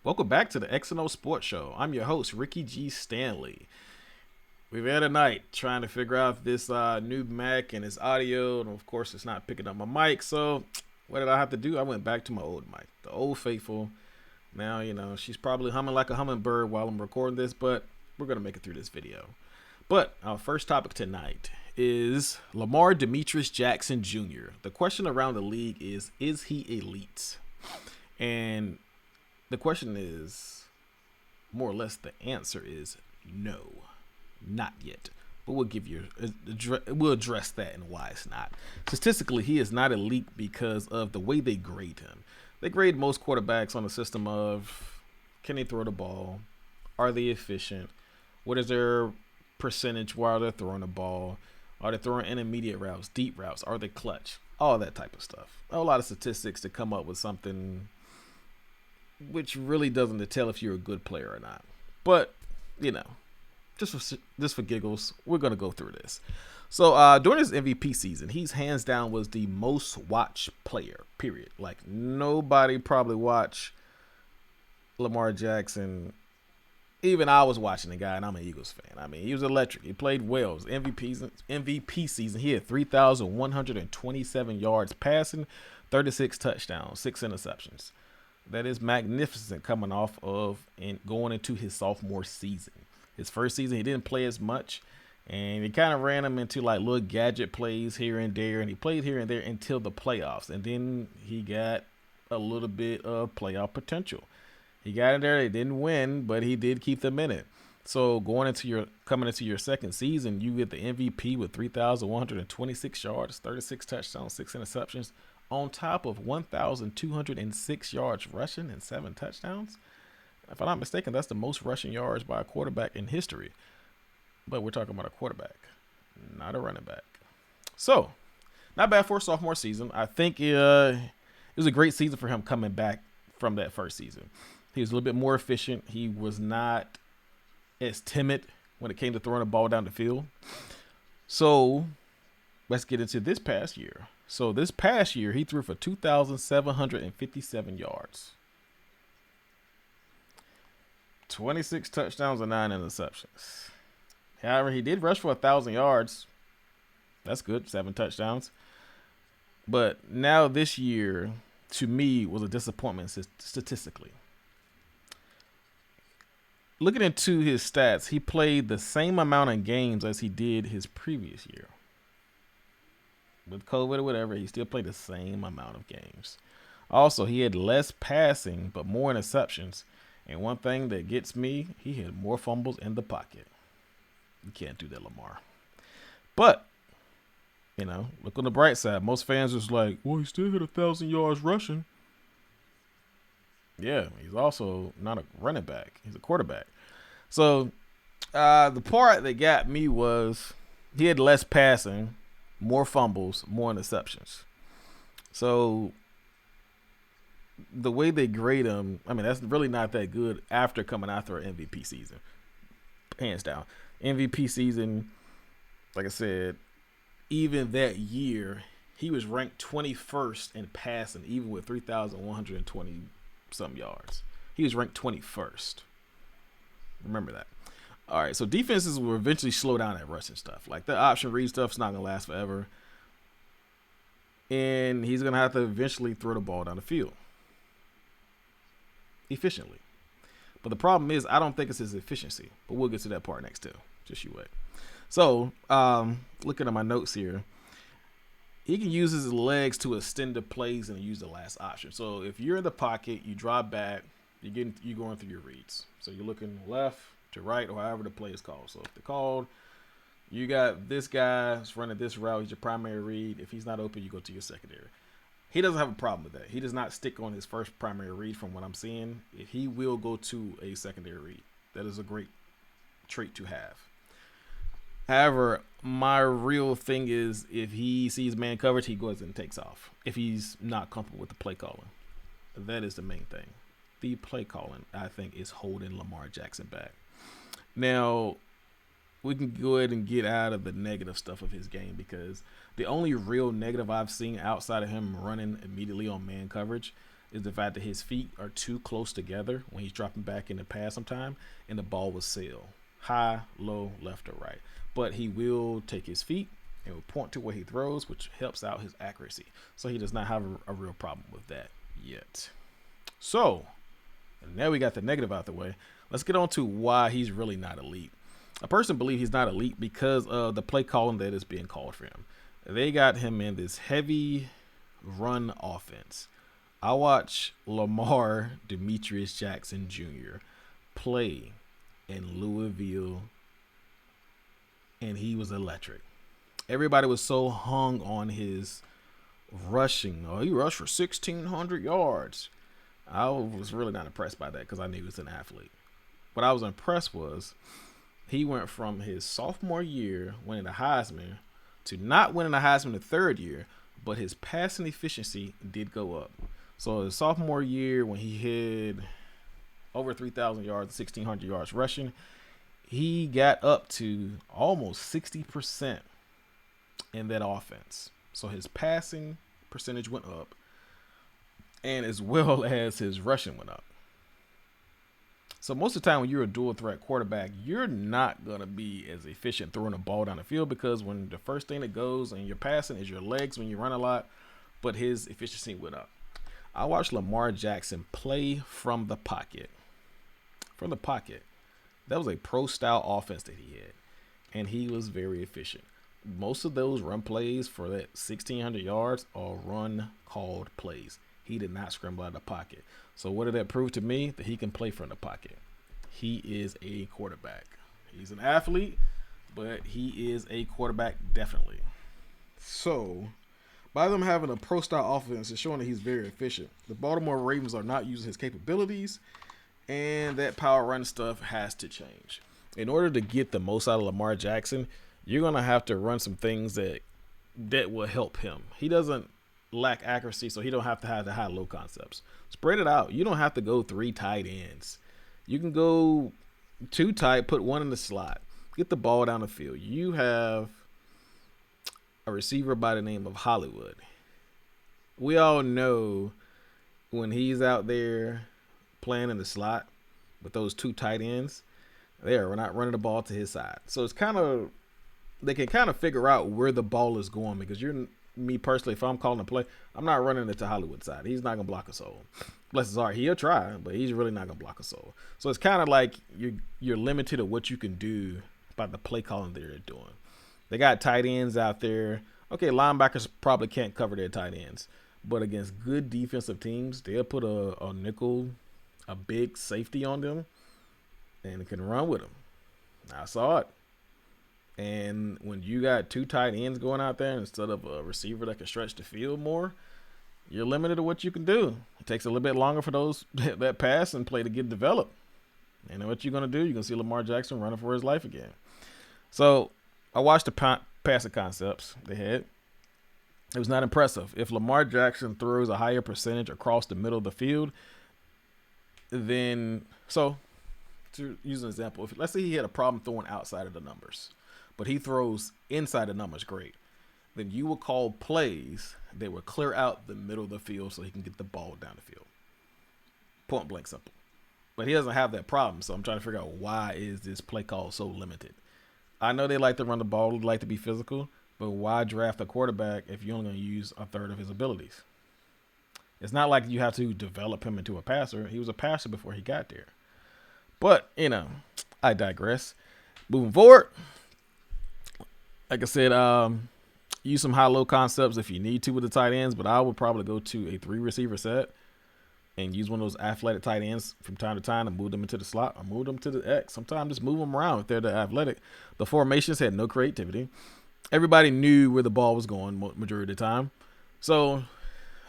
Welcome back to the X&O Sports Show. I'm your host, Ricky G. Stanley. We've had a night trying to figure out this new Mac and its audio, and of course, it's not picking up my mic. So, what did I have to do? I went back to my old mic, the old faithful. Now, she's probably humming like a hummingbird while I'm recording this, but we're going to make it through this video. But our first topic tonight is Lamar Jackson Jr. The question around the league is he elite? And the question is, more or less, the answer is no, not yet. But we'll address that and why it's not. Statistically, he is not elite because of the way they grade him. They grade most quarterbacks on the system of, can they throw the ball? Are they efficient? What is their percentage while they're throwing the ball? Are they throwing intermediate routes, deep routes? Are they clutch? All that type of stuff. A lot of statistics to come up with something which really doesn't tell if you're a good player or not. But, just for giggles, we're going to go through this. So, during his MVP season, he's hands down was the most watched player, period. Like, nobody probably watched Lamar Jackson. Even I was watching the guy, and I'm an Eagles fan. I mean, he was electric. He played well. MVP season, he had 3,127 yards passing, 36 touchdowns, 6 interceptions. That is magnificent coming off of and going into his sophomore season. His first season, he didn't play as much, and he kind of ran him into like little gadget plays here and there, and he played here and there until the playoffs, and then he got a little bit of playoff potential. He got in there, they didn't win, but he did keep them in it. So coming into your second season, you get the MVP with 3,126 yards, 36 touchdowns, 6 interceptions, on top of 1,206 yards rushing and 7 touchdowns. If I'm not mistaken, that's the most rushing yards by a quarterback in history. But we're talking about a quarterback, not a running back. So, not bad for a sophomore season. I think it was a great season for him coming back from that first season. He was a little bit more efficient. He was not as timid when it came to throwing the ball down the field. So, let's get into this past year. So this past year, he threw for 2,757 yards, 26 touchdowns and 9 interceptions. However, he did rush for 1,000 yards. That's good, 7 touchdowns. But now this year, to me, was a disappointment statistically. Looking into his stats, he played the same amount of games as he did his previous year. With COVID or whatever, he still played the same amount of games. Also, he had less passing, but more interceptions. And one thing that gets me, he had more fumbles in the pocket. You can't do that, Lamar. But, look on the bright side. Most fans was like, well, he still hit 1,000 yards rushing. Yeah, he's also not a running back. He's a quarterback. So, the part that got me was he had less passing, more fumbles, more interceptions. So the way they grade him, I mean, that's really not that good after coming after an MVP season. Hands down. MVP season, like I said, even that year, he was ranked 21st in passing, even with 3,120 some yards. He was ranked 21st. Remember that. All right, so defenses will eventually slow down that rushing stuff. Like the option read stuff's not gonna last forever, and he's gonna have to eventually throw the ball down the field efficiently. But the problem is, I don't think it's his efficiency. But we'll get to that part next too. Just you wait. So, looking at my notes here, he can use his legs to extend the plays and use the last option. So if you're in the pocket, you drop back, you're going through your reads. So you're looking left to right, or however the play is called. So if they're called, you got this guy running this route. He's your primary read. If he's not open, you go to your secondary. He doesn't have a problem with that. He does not stick on his first primary read from what I'm seeing. He will go to a secondary read. That is a great trait to have. However, my real thing is if he sees man coverage, he goes and takes off. If he's not comfortable with the play calling. That is the main thing. The play calling, I think, is holding Lamar Jackson back. Now, we can go ahead and get out of the negative stuff of his game because the only real negative I've seen outside of him running immediately on man coverage is the fact that his feet are too close together when he's dropping back in the pass sometime, and the ball will sail high, low, left, or right. But he will take his feet and will point to where he throws, which helps out his accuracy. So he does not have a real problem with that yet. So now we got the negative out the way. Let's get on to why he's really not elite. A person believes he's not elite because of the play calling that is being called for him. They got him in this heavy run offense. I watch Lamar Demetrius Jackson Jr. play in Louisville, and he was electric. Everybody was so hung on his rushing. Oh, he rushed for 1,600 yards. I was really not impressed by that because I knew he was an athlete. What I was impressed was he went from his sophomore year winning the Heisman to not winning the Heisman the third year, but his passing efficiency did go up. So his sophomore year, when he hit over 3,000 yards, 1,600 yards rushing, he got up to almost 60% in that offense. So his passing percentage went up, and as well as his rushing went up. So most of the time when you're a dual threat quarterback, you're not going to be as efficient throwing a ball down the field, because when the first thing that goes and you're passing is your legs when you run a lot, but his efficiency went up. I watched Lamar Jackson play from the pocket. From the pocket. That was a pro-style offense that he had, and he was very efficient. Most of those run plays for that 1,600 yards are run-called plays. He did not scramble out of the pocket. So what did that prove to me? That he can play from the pocket. He is a quarterback. He's an athlete, but he is a quarterback definitely. So by them having a pro-style offense, it's showing that he's very efficient. The Baltimore Ravens are not using his capabilities, and that power run stuff has to change. In order to get the most out of Lamar Jackson, you're going to have to run some things that will help him. He doesn't lack accuracy, so he don't have to have the high-low concepts. Spread it out. You don't have to go 3 tight ends. You can go 2 tight, put 1 in the slot. Get the ball down the field. You have a receiver by the name of Hollywood. We all know when he's out there playing in the slot with those 2 tight ends, we're not running the ball to his side. So it's kind of, they can kind of figure out where the ball is going, because me personally, if I'm calling a play, I'm not running it to Hollywood's side. He's not going to block a soul. Bless his heart. He'll try, but he's really not going to block a soul. So it's kind of like you're limited to what you can do by the play calling they're doing. They got tight ends out there. Okay, linebackers probably can't cover their tight ends, but against good defensive teams, they'll put a nickel, a big safety on them, and it can run with them. I saw it. And when you got 2 tight ends going out there instead of a receiver that can stretch the field more, you're limited to what you can do. It takes a little bit longer for that pass and play to get developed. And what you're going to do, you're going to see Lamar Jackson running for his life again. So I watched the passing concepts they had. It was not impressive. If Lamar Jackson throws a higher percentage across the middle of the field, then, so to use an example, let's say he had a problem throwing outside of the numbers, but he throws inside the numbers great, then you will call plays that will clear out the middle of the field so he can get the ball down the field. Point blank simple. But he doesn't have that problem, so I'm trying to figure out why is this play call so limited. I know they like to run the ball, they like to be physical, but why draft a quarterback if you're only going to use a third of his abilities? It's not like you have to develop him into a passer. He was a passer before he got there. But, I digress. Moving forward, like I said, use some high-low concepts if you need to with the tight ends, but I would probably go to a 3-receiver set and use one of those athletic tight ends from time to time and move them into the slot or move them to the X. Sometimes just move them around if they're the athletic. The formations had no creativity. Everybody knew where the ball was going majority of the time. So,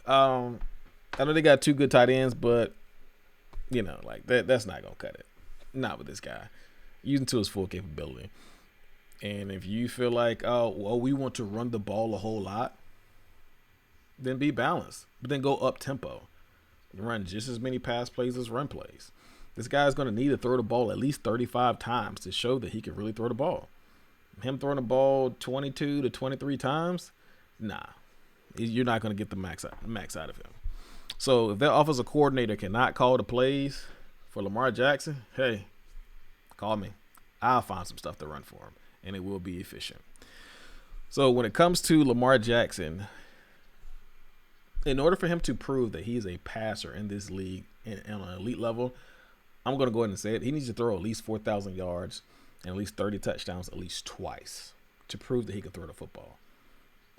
I know they got 2 good tight ends, but, that's not going to cut it. Not with this guy. Using to his full capability. And if you feel like, we want to run the ball a whole lot, then be balanced. But then go up tempo. Run just as many pass plays as run plays. This guy's going to need to throw the ball at least 35 times to show that he can really throw the ball. Him throwing the ball 22 to 23 times, nah. You're not going to get the max out of him. So if that offensive coordinator cannot call the plays for Lamar Jackson, hey, call me. I'll find some stuff to run for him, and it will be efficient. So when it comes to Lamar Jackson, in order for him to prove that he's a passer in this league on an elite level, I'm going to go ahead and say it. He needs to throw at least 4,000 yards and at least 30 touchdowns at least twice to prove that he can throw the football.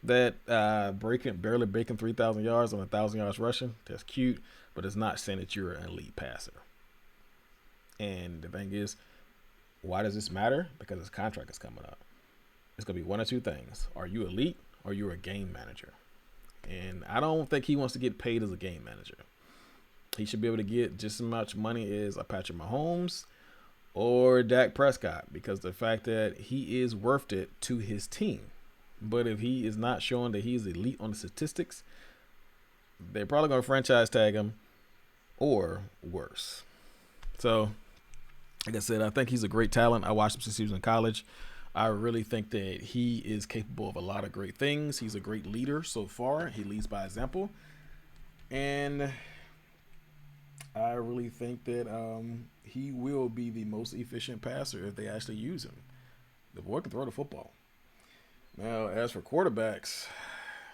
That barely breaking 3,000 yards on 1,000 yards rushing, that's cute, but it's not saying that you're an elite passer. And the thing is, why does this matter? Because his contract is coming up. It's going to be one of two things. Are you elite or you're a game manager? And I don't think he wants to get paid as a game manager. He should be able to get just as much money as a Patrick Mahomes or Dak Prescott, because the fact that he is worth it to his team. But if he is not showing that he's elite on the statistics, they're probably going to franchise tag him or worse. So, like I said, I think he's a great talent. I watched him since he was in college. I really think that he is capable of a lot of great things. He's a great leader so far. He leads by example. And I really think that he will be the most efficient passer if they actually use him. The boy can throw the football. Now, as for quarterbacks,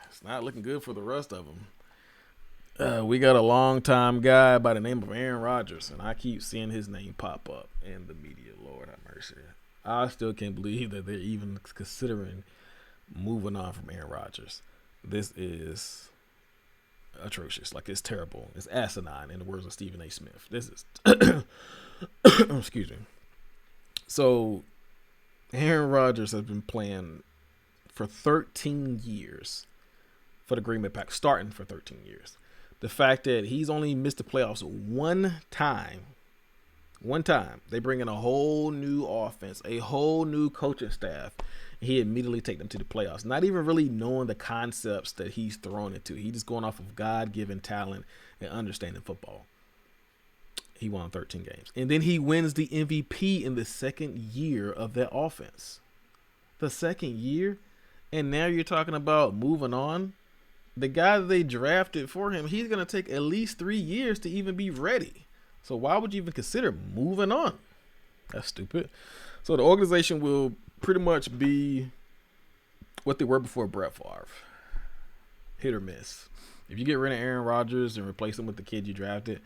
it's not looking good for the rest of them. We got a long-time guy by the name of Aaron Rodgers, and I keep seeing his name pop up in the media. Lord have mercy. I still can't believe that they're even considering moving on from Aaron Rodgers. This is atrocious. Like, it's terrible. It's asinine, in the words of Stephen A. Smith. This is excuse me. So Aaron Rodgers has been playing for 13 years for the Green Bay Packers, starting for 13 years. The fact that he's only missed the playoffs one time, they bring in a whole new offense, a whole new coaching staff, and he immediately take them to the playoffs, not even really knowing the concepts that he's thrown into. He's just going off of God-given talent and understanding football. He won 13 games. And then he wins the MVP in the second year of that offense. The second year? And now you're talking about moving on? The guy that they drafted for him, he's going to take at least 3 years to even be ready. So why would you even consider moving on? That's stupid. So the organization will pretty much be what they were before Brett Favre. Hit or miss. If you get rid of Aaron Rodgers and replace him with the kid you drafted,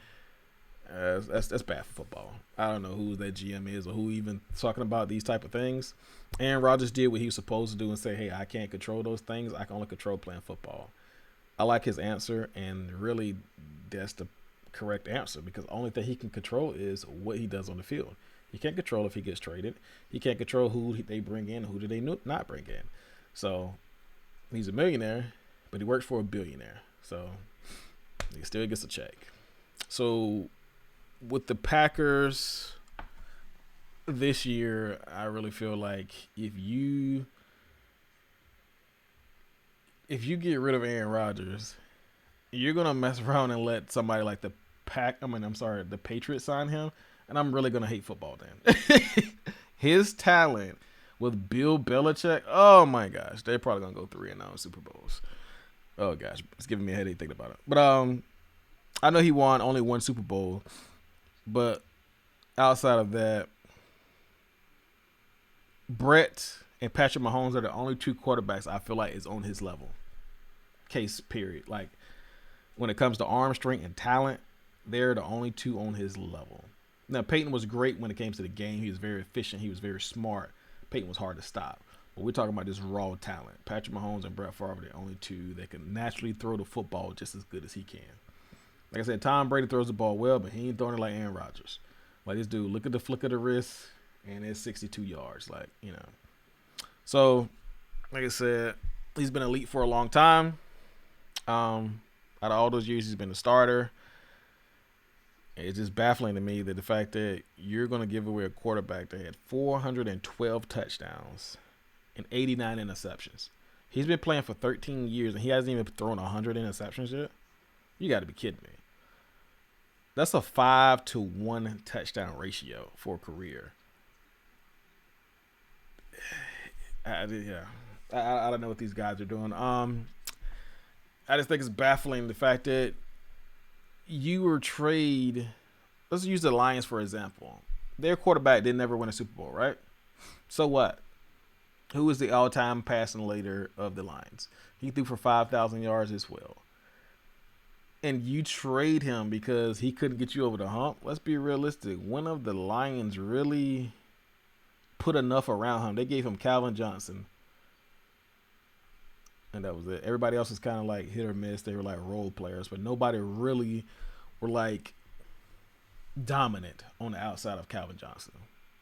that's bad for football. I don't know who that GM is or who even talking about these type of things. Aaron Rodgers did what he was supposed to do and say, hey, I can't control those things. I can only control playing football. I like his answer, and really that's the correct answer, because the only thing he can control is what he does on the field. He can't control if he gets traded. He can't control who they bring in, who do they not bring in. So he's a millionaire, but he works for a billionaire. So he still gets a check. So with the Packers this year, I really feel like if you get rid of Aaron Rodgers, you're gonna mess around and let somebody like the Patriots sign him, and I'm really gonna hate football then. His talent with Bill Belichick, oh my gosh, they're probably gonna go 3-0 in Super Bowls. Oh gosh, it's giving me a headache thinking about it. But I know he won only one Super Bowl, but outside of that, Brett and Patrick Mahomes are the only two quarterbacks I feel like is on his level. Case period. Like, when it comes to arm strength and talent, they're the only two on his level. Now, Peyton was great when it came to the game. He was very efficient. He was very smart. Peyton was hard to stop. But we're talking about this raw talent. Patrick Mahomes and Brett Favre are the only two that can naturally throw the football just as good as he can. Like I said, Tom Brady throws the ball well, but he ain't throwing it like Aaron Rodgers. Like this dude, look at the flick of the wrist, and it's 62 yards. Like, you know. So, like I said, he's been elite for a long time. Out of all those years, he's been a starter. It's just baffling to me that the fact that you're going to give away a quarterback that had 412 touchdowns and 89 interceptions. He's been playing for 13 years, and he hasn't even thrown 100 interceptions yet. You got to be kidding me. That's a 5-to-1 touchdown ratio for a career. I don't know what these guys are doing. I just think it's baffling the fact that you were trade. Let's use the Lions for example. Their quarterback didn't never win a Super Bowl, right? So what? Who is the all-time passing leader of the Lions? He threw for 5,000 yards as well. And you trade him because he couldn't get you over the hump. Let's be realistic. When have the Lions really put enough around him? They gave him Calvin Johnson, and that was it. Everybody else was kind of like hit or miss. They were like role players, but nobody really were like dominant on the outside of Calvin Johnson.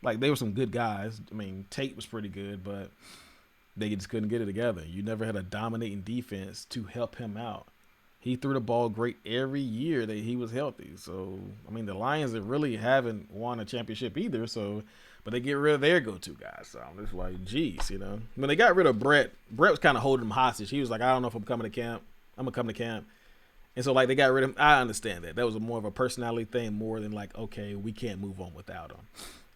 Like they were some good guys. I mean, Tate was pretty good, but they just couldn't get it together. You never had a dominating defense to help him out. He threw the ball great every year that he was healthy. So, I mean, the Lions really haven't won a championship either. So, but they get rid of their go-to guys. So I'm just like, geez, you know. When they got rid of Brett was kind of holding him hostage. He was like, I don't know if I'm coming to camp. I'm going to come to camp. And so, like, they got rid of him. I understand that. That was more of a personality thing more than like, okay, we can't move on without him.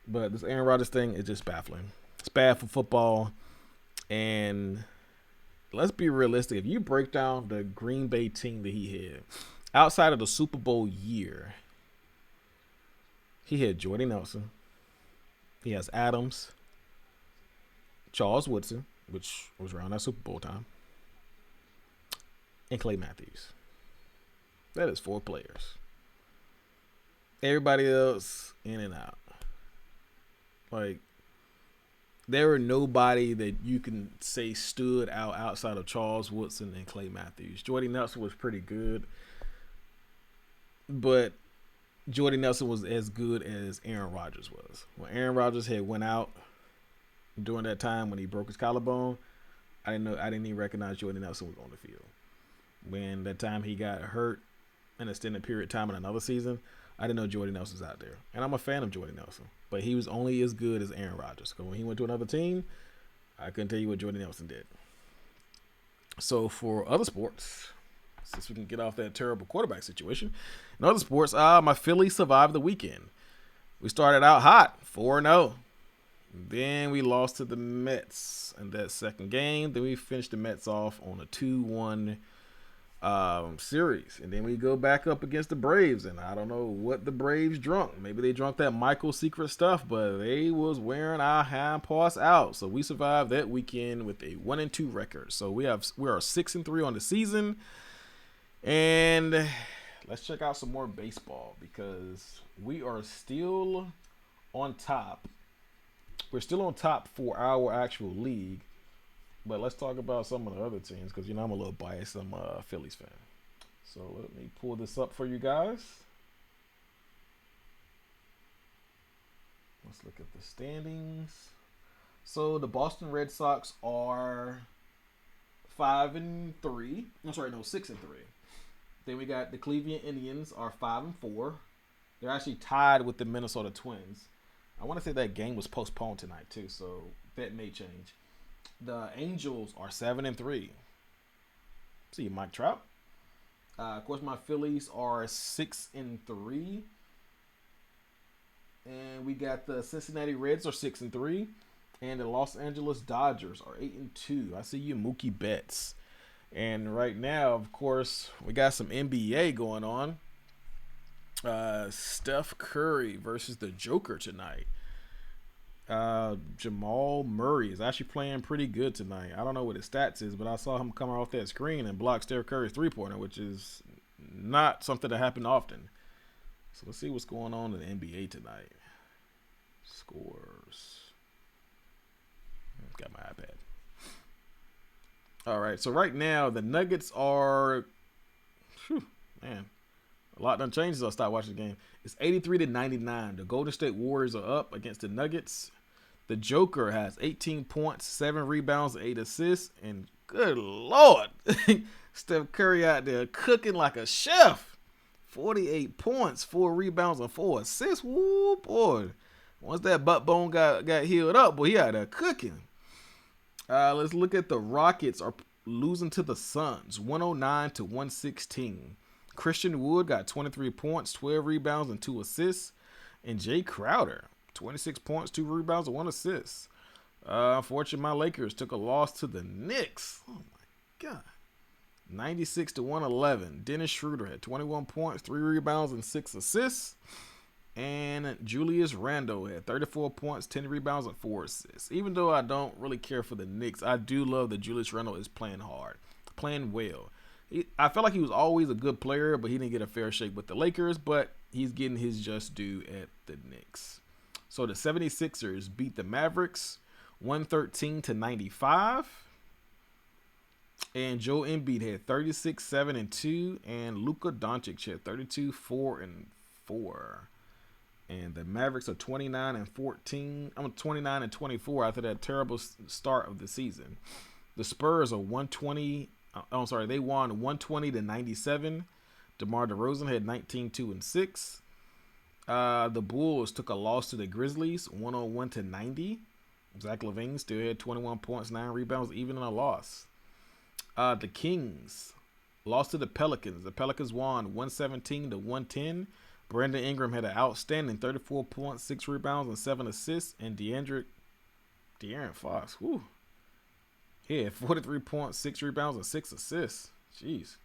But this Aaron Rodgers thing is just baffling. It's bad for football. And let's be realistic. If you break down the Green Bay team that he had, outside of the Super Bowl year, he had Jordy Nelson. He has Adams, Charles Woodson, which was around that Super Bowl time, and Clay Matthews. That is 4 players. Everybody else in and out. Like, there were nobody that you can say stood out outside of Charles Woodson and Clay Matthews. Jordy Nelson was pretty good, but Jordy Nelson was as good as Aaron Rodgers was. When Aaron Rodgers had went out during that time when he broke his collarbone, I didn't even recognize Jordy Nelson was on the field. When that time he got hurt an extended period of time in another season, I didn't know Jordy Nelson was out there. And I'm a fan of Jordy Nelson. But he was only as good as Aaron Rodgers. Because when he went to another team, I couldn't tell you what Jordy Nelson did. So for other sports, since we can get off that terrible quarterback situation, in other sports, my Phillies survived the weekend. We started out hot, 4-0. Then we lost to the Mets in that second game. Then we finished the Mets off on a 2-1 series, and then we go back up against the Braves, and I don't know what the Braves drunk. Maybe they drunk that Michael secret stuff, but they was wearing our hind parts out. So we survived that weekend with a 1-2 record. So we are 6-3 on the season, and let's check out some more baseball because we are still on top. We're still on top for our actual league. But let's talk about some of the other teams because, you know, I'm a little biased. I'm a Phillies fan. So let me pull this up for you guys. Let's look at the standings. So the Boston Red Sox are 5-3. I'm sorry, no, 6-3. Then we got the Cleveland Indians are 5-4. They're actually tied with the Minnesota Twins. I want to say that game was postponed tonight too, so that may change. The Angels are 7-3. See you, Mike Trout. Of course, my Phillies are 6-3. And we got the Cincinnati Reds are 6-3. And the Los Angeles Dodgers are 8-2. I see you, Mookie Betts. And right now, of course, we got some NBA going on. Steph Curry versus the Joker tonight. Jamal Murray is actually playing pretty good tonight. I don't know what his stats is, but I saw him come off that screen and block Steph Curry's three-pointer, which is not something that happened often. So let's see what's going on in the NBA tonight. Scores. Got my iPad. All right, so right now the Nuggets are, man, a lot done changed since I started watching the game. It's 83-99. The Golden State Warriors are up against the Nuggets. The Joker has 18 points, 7 rebounds, 8 assists, and good Lord, Steph Curry out there cooking like a chef. 48 points, 4 rebounds, and 4 assists. Woo, boy. Once that butt bone got healed up, boy, he out there cooking. Let's look at the Rockets are losing to the Suns, 109-116. Christian Wood got 23 points, 12 rebounds, and 2 assists. And Jay Crowder, 26 points, 2 rebounds, and 1 assist. Unfortunately, my Lakers took a loss to the Knicks. Oh, my God. 96 to 111. Dennis Schroeder had 21 points, 3 rebounds, and 6 assists. And Julius Randle had 34 points, 10 rebounds, and 4 assists. Even though I don't really care for the Knicks, I do love that Julius Randle is playing hard, playing well. I felt like he was always a good player, but he didn't get a fair shake with the Lakers, but he's getting his just due at the Knicks. So the 76ers beat the Mavericks 113 to 95. And Joel Embiid had 36, 7, and 2. And Luka Doncic had 32, 4, and 4. And the Mavericks are 29 and 14. I'm 29 and 24 after that terrible start of the season. The Spurs are 120. They won 120 to 97. DeMar DeRozan had 19, 2, and 6. The Bulls took a loss to the Grizzlies 101 to 90. Zach LaVine still had 21 points, 9 rebounds, even in a loss. The Kings lost to the Pelicans. The Pelicans won 117 to 110. Brandon Ingram had an outstanding 34 points, 6 rebounds, and 7 assists. And De'Aaron Fox, he had 43 points, 6 rebounds, and 6 assists. Jeez.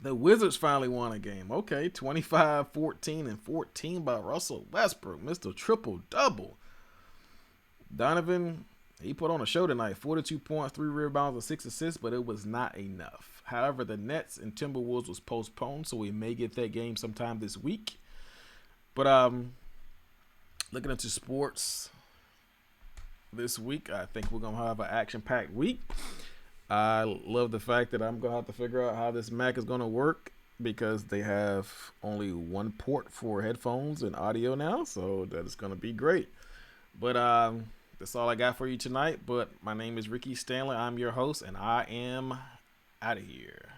The Wizards finally won a game. Okay, 25, 14, and 14 by Russell Westbrook. Mr. Triple-Double. Donovan, he put on a show tonight. 42 points, 3 rebounds, and 6 assists, but it was not enough. However, the Nets and Timberwolves was postponed, so we may get that game sometime this week. But looking into sports this week, I think we're going to have an action-packed week. I love the fact that I'm going to have to figure out how this Mac is going to work because they have only one port for headphones and audio now, so that is going to be great. But that's all I got for you tonight. But my name is Ricky Stanley. I'm your host, and I am out of here.